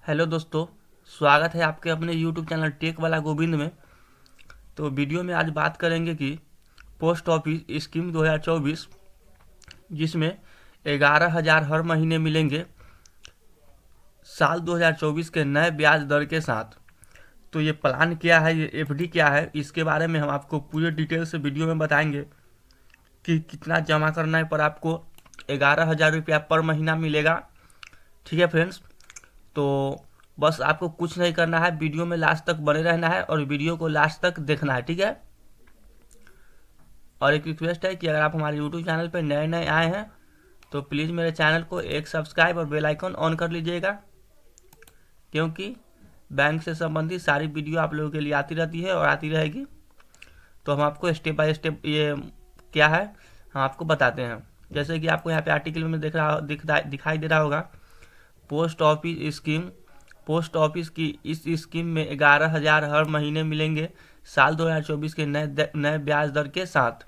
Hello दोस्तों, स्वागत है आपके अपने यूट्यूब चैनल टेक वाला गोविंद में। तो वीडियो में आज बात करेंगे कि पोस्ट ऑफिस स्कीम 2024 जिसमें 11,000 हर महीने मिलेंगे साल 2024 के नए ब्याज दर के साथ। तो ये प्लान क्या है, ये एफडी क्या है, इसके बारे में हम आपको पूरे डिटेल से वीडियो में बताएंगे कि कितना जमा करना है पर आपको 11,000 रुपया पर महीना मिलेगा। ठीक है फ्रेंड्स, तो बस आपको कुछ नहीं करना है, वीडियो में लास्ट तक बने रहना है और वीडियो को लास्ट तक देखना है। ठीक है, और एक रिक्वेस्ट है कि अगर आप हमारे यूट्यूब चैनल पर नए नए आए हैं तो प्लीज़ मेरे चैनल को एक सब्सक्राइब और बेल आइकन ऑन कर लीजिएगा, क्योंकि बैंक से संबंधित सारी वीडियो आप लोगों के लिए आती रहती है और आती रहेगी। तो हम आपको स्टेप बाय स्टेप ये क्या है हम आपको बताते हैं। जैसे कि आपको यहाँ पे आर्टिकल में दिखाई दे रहा होगा, पोस्ट ऑफिस की इस स्कीम में 11,000 हर महीने मिलेंगे साल 2024 के नए ब्याज दर के साथ।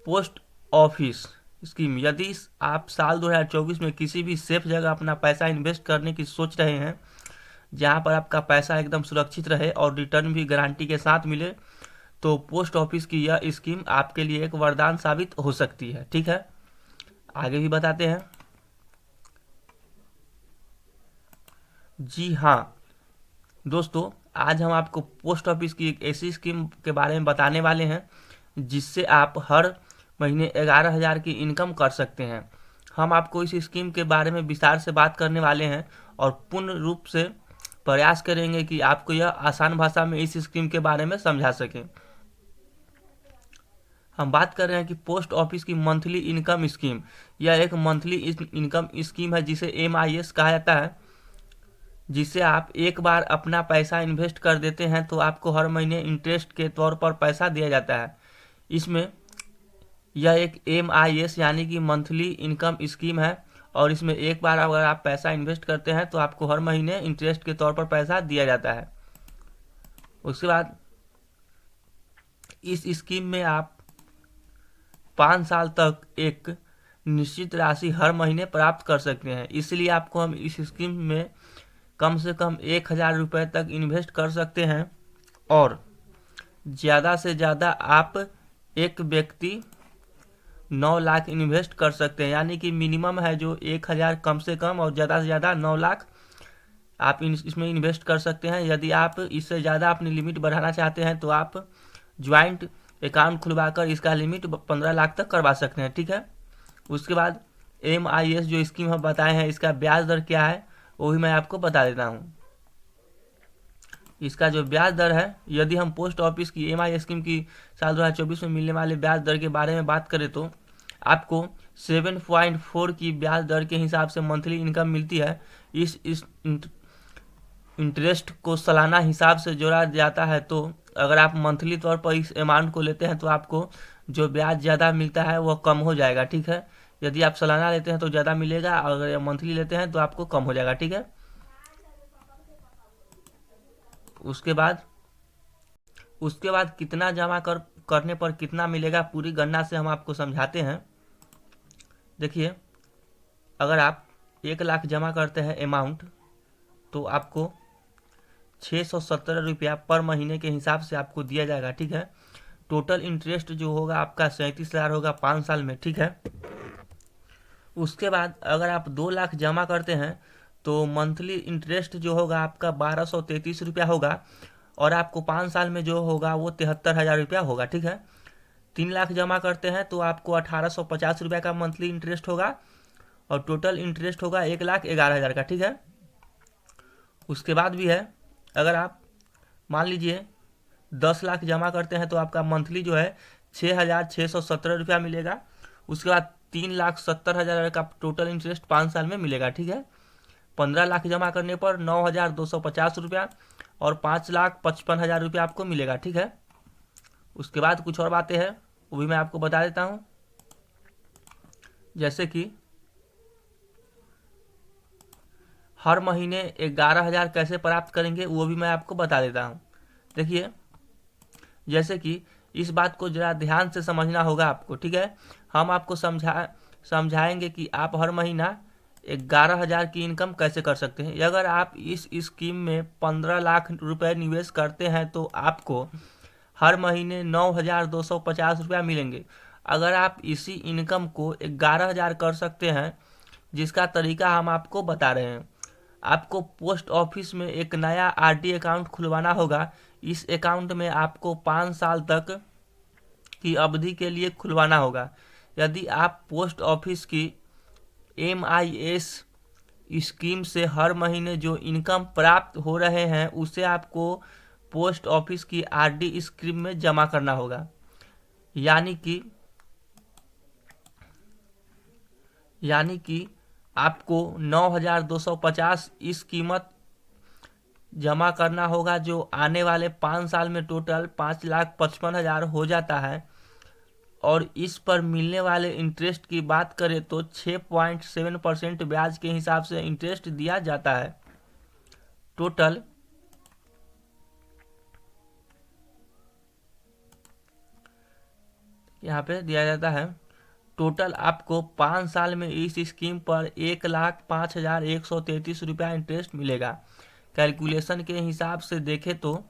पोस्ट ऑफिस स्कीम, यदि आप साल 2024 में किसी भी सेफ जगह अपना पैसा इन्वेस्ट करने की सोच रहे हैं जहां पर आपका पैसा एकदम सुरक्षित रहे और रिटर्न भी गारंटी के साथ मिले, तो पोस्ट ऑफिस की यह स्कीम आपके लिए एक वरदान साबित हो सकती है। ठीक है, आगे भी बताते हैं। जी हाँ दोस्तों, आज हम आपको पोस्ट ऑफिस की एक ऐसी स्कीम के बारे में बताने वाले हैं जिससे आप हर महीने 11,000 की इनकम कर सकते हैं। हम आपको इस स्कीम के बारे में विस्तार से बात करने वाले हैं और पूर्ण रूप से प्रयास करेंगे कि आपको यह आसान भाषा में इस स्कीम के बारे में समझा सकें। हम बात कर रहे हैं कि पोस्ट ऑफिस की मंथली इनकम स्कीम, यह एक मंथली इनकम स्कीम है जिसे MIS कहा जाता है। जिससे आप एक बार अपना पैसा इन्वेस्ट कर देते हैं तो आपको हर महीने इंटरेस्ट के तौर पर पैसा दिया जाता है। इसमें यह एक MIS यानी कि मंथली इनकम स्कीम है और इसमें एक बार अगर आप पैसा इन्वेस्ट करते हैं तो आपको हर महीने इंटरेस्ट के तौर पर पैसा दिया जाता है। उसके बाद इस स्कीम में आप 5 साल तक एक निश्चित राशि हर महीने प्राप्त कर सकते हैं। इसलिए आपको हम इस स्कीम में कम से कम 1,000 रुपये तक इन्वेस्ट कर सकते हैं और ज़्यादा से ज़्यादा आप एक व्यक्ति 9 लाख इन्वेस्ट कर सकते हैं। यानी कि मिनिमम है जो 1,000 कम से कम और ज़्यादा से ज़्यादा 9 लाख आप इसमें इन्वेस्ट कर सकते हैं। यदि आप इससे ज़्यादा अपनी लिमिट बढ़ाना चाहते हैं तो आप ज्वाइंट अकाउंट खुलवाकर इसका लिमिट 15 लाख तक करवा सकते हैं। ठीक है, उसके बाद MIS जो स्कीम हम बताए हैं इसका ब्याज दर क्या है वो भी मैं आपको बता देता हूँ। इसका जो ब्याज दर है, यदि हम पोस्ट ऑफिस की MI स्कीम की साल 2024 में मिलने वाले ब्याज दर के बारे में बात करें तो आपको 7.4 की ब्याज दर के हिसाब से मंथली इनकम मिलती है। इस इंटरेस्ट को सालाना हिसाब से जोड़ा जाता है, तो अगर आप मंथली तौर पर इस अमाउंट को लेते हैं तो आपको जो ब्याज ज़्यादा मिलता है वह कम हो जाएगा। ठीक है, यदि आप सालाना लेते हैं तो ज़्यादा मिलेगा, अगर मंथली लेते हैं तो आपको कम हो जाएगा। ठीक है, उसके बाद कितना जमा करने पर कितना मिलेगा, पूरी गणना से हम आपको समझाते हैं। देखिए, अगर आप 1 लाख जमा करते हैं अमाउंट तो आपको 617 रुपया पर महीने के हिसाब से आपको दिया जाएगा। ठीक है, टोटल इंटरेस्ट जो होगा आपका 37,000 होगा 5 साल में। ठीक है, उसके बाद अगर आप 2 लाख जमा करते हैं तो मंथली इंटरेस्ट जो होगा आपका 1,233 रुपया होगा और आपको 5 साल में जो होगा वो 73,000 रुपया होगा। ठीक है, 3 लाख जमा करते हैं तो आपको 1,850 रुपया का मंथली इंटरेस्ट होगा और टोटल इंटरेस्ट होगा 1,11,000 का। ठीक है, उसके बाद भी है, अगर आप मान लीजिए 10 लाख जमा करते हैं तो आपका मंथली जो है 6,617 रुपया मिलेगा। उसके बाद 3,70,000 का टोटल इंटरेस्ट 5 साल में मिलेगा। ठीक है, 15 लाख जमा करने पर 9,250 रुपया और 5,55,000 रुपया आपको मिलेगा। ठीक है, उसके बाद कुछ और बातें हैं वो भी मैं आपको बता देता हूँ। जैसे कि हर महीने 11,000 कैसे प्राप्त करेंगे वो भी मैं आपको बता देता हूँ। देखिए, जैसे कि इस बात को ज़रा ध्यान से समझना होगा आपको। ठीक है, हम आपको समझाएंगे कि आप हर महीना 11,000 की इनकम कैसे कर सकते हैं। अगर आप इस स्कीम में 15 लाख रुपए निवेश करते हैं तो आपको हर महीने 9,250 रुपया मिलेंगे। अगर आप इसी इनकम को 11,000 कर सकते हैं, जिसका तरीका हम आपको बता रहे हैं। आपको पोस्ट ऑफिस में एक नया आरडी अकाउंट खुलवाना होगा। इस अकाउंट में आपको 5 साल तक की अवधि के लिए खुलवाना होगा। यदि आप पोस्ट ऑफिस की MIS स्कीम से हर महीने जो इनकम प्राप्त हो रहे हैं उसे आपको पोस्ट ऑफिस की आरडी स्कीम में जमा करना होगा। यानी कि आपको 9,250 इस कीमत जमा करना होगा, जो आने वाले 5 साल में टोटल 5,55,000 हो जाता है। और इस पर मिलने वाले इंटरेस्ट की बात करें तो 6.7% ब्याज के हिसाब से इंटरेस्ट दिया जाता है। टोटल यहाँ पे दिया जाता है। टोटल आपको 5 साल में इस स्कीम पर 1,05,133 रुपया इंटरेस्ट मिलेगा। कैलकुलेशन के हिसाब से देखें तो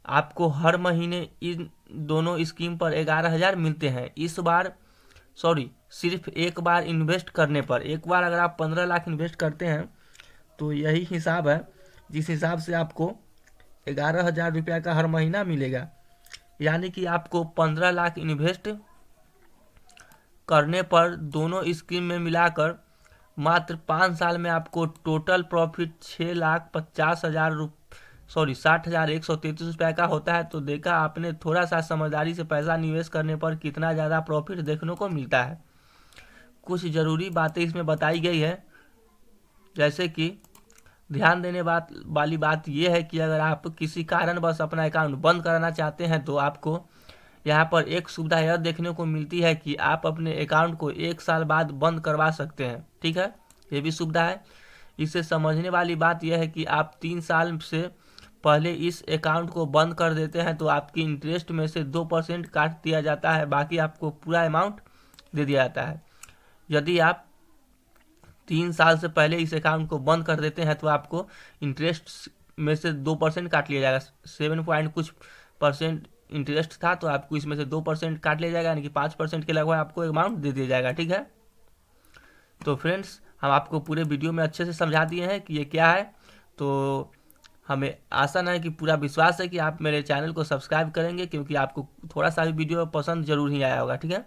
आपको हर महीने इन दोनों स्कीम पर 11,000 मिलते हैं। सिर्फ एक बार इन्वेस्ट करने पर, एक बार अगर आप 15 लाख इन्वेस्ट करते हैं तो यही हिसाब है, जिस हिसाब से आपको 11,000 रुपया का हर महीना मिलेगा। यानी कि आपको 15 लाख इन्वेस्ट करने पर दोनों स्कीम में मिलाकर मात्र 5 साल में आपको टोटल प्रॉफिट 60,133 रुपया का होता है। तो देखा आपने, थोड़ा सा समझदारी से पैसा निवेश करने पर कितना ज़्यादा प्रॉफिट देखने को मिलता है। कुछ ज़रूरी बातें इसमें बताई गई है, जैसे कि ध्यान देने वाली बात यह है कि अगर आप किसी कारणवश अपना अकाउंट बंद कराना चाहते हैं तो आपको यहाँ पर एक सुविधा यह देखने को मिलती है कि आप अपने अकाउंट को 1 साल बाद बंद करवा सकते हैं। ठीक है, ये भी सुविधा है। इसे समझने वाली बात यह है कि आप 3 साल से पहले इस अकाउंट को बंद कर देते हैं तो आपकी इंटरेस्ट में से 2% काट दिया जाता है, बाकी आपको पूरा अमाउंट दे दिया जाता है। यदि आप 3 साल से पहले इस अकाउंट को बंद कर देते हैं तो आपको इंटरेस्ट में से 2% काट लिया जाएगा। 7 पॉइंट कुछ परसेंट इंटरेस्ट था, तो आपको इसमें से 2% काट लिया जाएगा, यानी कि 5% के लगभग आपको अमाउंट दे दिया जाएगा। ठीक है, तो फ्रेंड्स, हम आपको पूरे वीडियो में अच्छे से समझा दिए हैं कि ये क्या है। तो हमें आशा है कि पूरा विश्वास है कि आप मेरे चैनल को सब्सक्राइब करेंगे, क्योंकि आपको थोड़ा सा भी वीडियो पसंद जरूर ही आया होगा। ठीक है,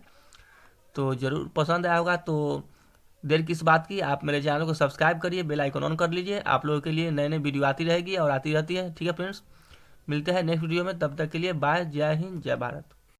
तो ज़रूर पसंद आया होगा, तो देर किस बात की, आप मेरे चैनल को सब्सक्राइब करिए, बेल आइकन ऑन कर लीजिए। आप लोगों के लिए नए नए वीडियो आती रहेगी और आती रहती है। ठीक है फ्रेंड्स, मिलते हैं नेक्स्ट वीडियो में, तब तक के लिए बाय। जय हिंद, जय भारत।